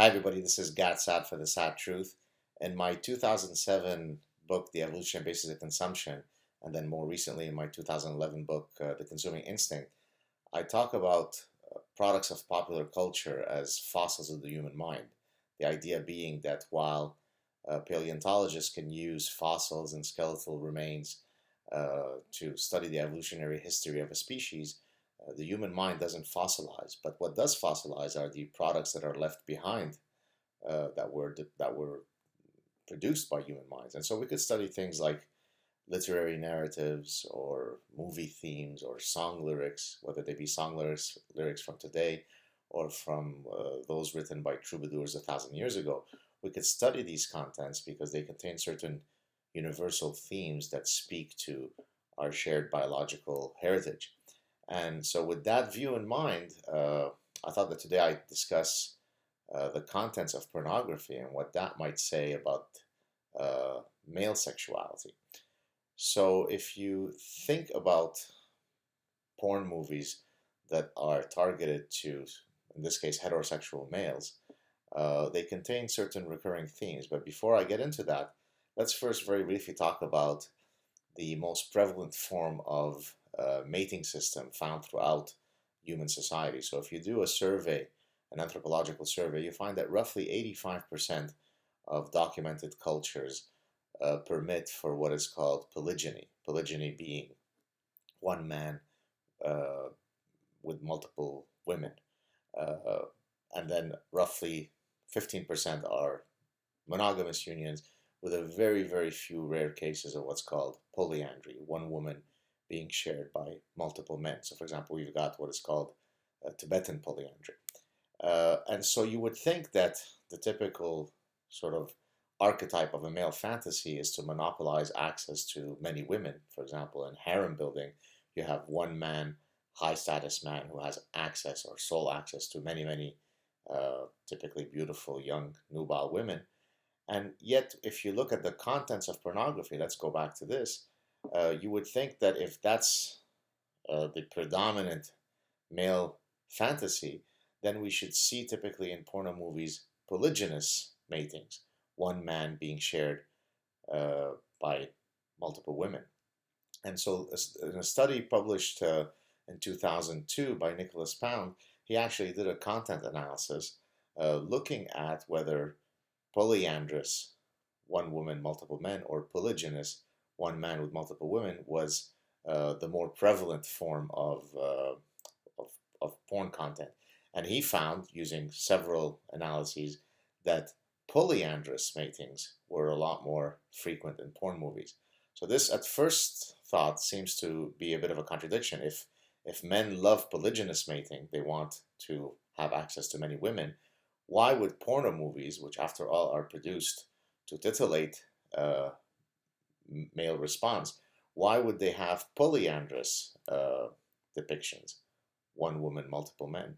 Hi, everybody. This is Saad for the Sad Truth. In my 2007 book, The Evolutionary Basis of Consumption, and then more recently in my 2011 book, The Consuming Instinct, I talk about products of popular culture as fossils of the human mind. The idea being that while paleontologists can use fossils and skeletal remains to study the evolutionary history of a species, the human mind doesn't fossilize, but what does fossilize are the products that are left behind that were produced by human minds. And so we could study things like literary narratives or movie themes or song lyrics, whether they be song lyrics from today or from those written by troubadours 1,000 years ago. We could study these contents because they contain certain universal themes that speak to our shared biological heritage. And so, with that view in mind, I thought that today I'd discuss the contents of pornography and what that might say about male sexuality. So, if you think about porn movies that are targeted to, in this case, heterosexual males, they contain certain recurring themes. But before I get into that, let's first very briefly talk about the most prevalent form of mating system found throughout human society. So if you do a survey, an anthropological survey, you find that roughly 85% of documented cultures permit for what is called polygyny. Polygyny being one man uh, with multiple women. Uh, and then roughly 15% are monogamous unions with a very, very few rare cases of what's called polyandry, one woman being shared by multiple men. So, for example, we've got what is called Tibetan polyandry. And so you would think that the typical sort of archetype of a male fantasy is to monopolize access to many women. For example, in harem building, you have one man, high status man who has access or sole access to many, many typically beautiful young nubile women. And yet, if you look at the contents of pornography, let's go back to this, you would think that if that's the predominant male fantasy, then we should see typically in porno movies polygynous matings, one man being shared by multiple women. And so, in a study published in 2002 by Nicholas Pound, he actually did a content analysis looking at whether polyandrous, one woman, multiple men, or polygynous, one man with multiple women, was the more prevalent form of porn content. And he found, using several analyses, that polyandrous matings were a lot more frequent in porn movies. So this, at first thought, seems to be a bit of a contradiction. If men love polygynous mating, they want to have access to many women. Why would porno movies, which after all are produced to titillate male response, why would they have polyandrous depictions? One woman, multiple men.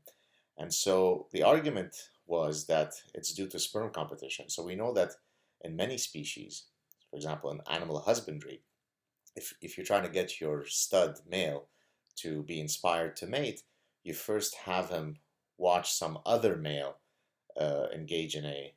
And so the argument was that it's due to sperm competition. So we know that in many species, for example, in animal husbandry, if you're trying to get your stud male to be inspired to mate, you first have him watch some other male engage in a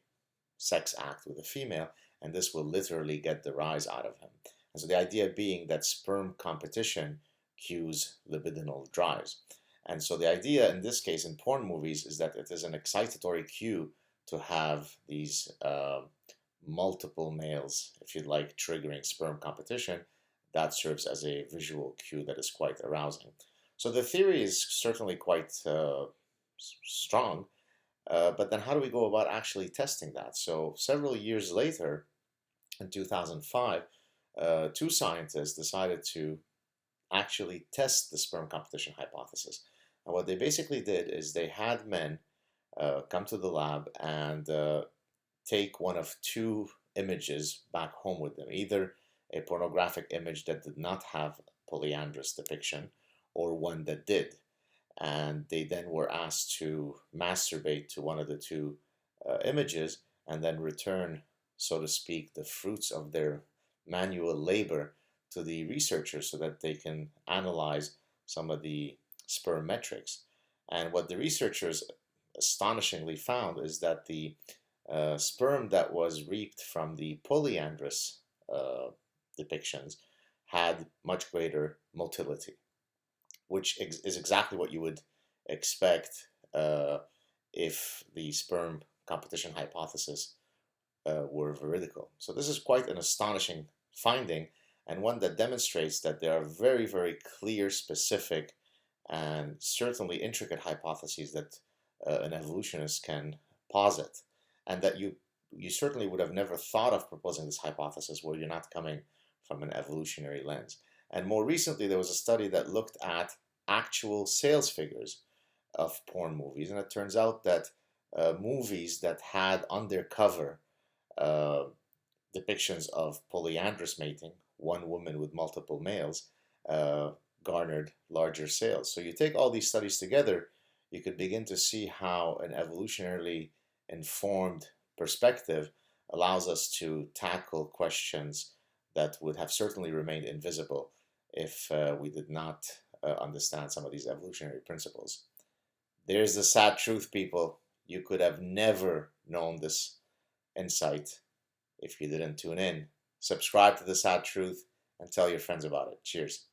sex act with a female, and this will literally get the rise out of him. And so the idea being that sperm competition cues libidinal drives. And so the idea in this case in porn movies is that it is an excitatory cue to have these multiple males, if you'd like, triggering sperm competition. That serves as a visual cue that is quite arousing. So the theory is certainly quite strong, but then how do we go about actually testing that? So several years later, in 2005, two scientists decided to actually test the sperm competition hypothesis. And what they basically did is they had men come to the lab and take one of two images back home with them, either a pornographic image that did not have polyandrous depiction or one that did. And they then were asked to masturbate to one of the two images and then return, so to speak, the fruits of their manual labor to the researchers so that they can analyze some of the sperm metrics. And what the researchers astonishingly found is that the sperm that was reaped from the polyandrous depictions had much greater motility, which is exactly what you would expect if the sperm competition hypothesis were veridical. So this is quite an astonishing finding, and one that demonstrates that there are very, very clear, specific, and certainly intricate hypotheses that an evolutionist can posit, and that you certainly would have never thought of proposing this hypothesis where you're not coming from an evolutionary lens. And more recently, there was a study that looked at actual sales figures of porn movies, and it turns out that movies that had on their cover uh, depictions of polyandrous mating, one woman with multiple males, uh, garnered larger sales. So you take all these studies together, you could begin to see how an evolutionarily informed perspective allows us to tackle questions that would have certainly remained invisible if we did not understand some of these evolutionary principles. There's the sad truth, people. You could have never known this insight if you didn't tune in. Subscribe to The Sad Truth and tell your friends about it. Cheers.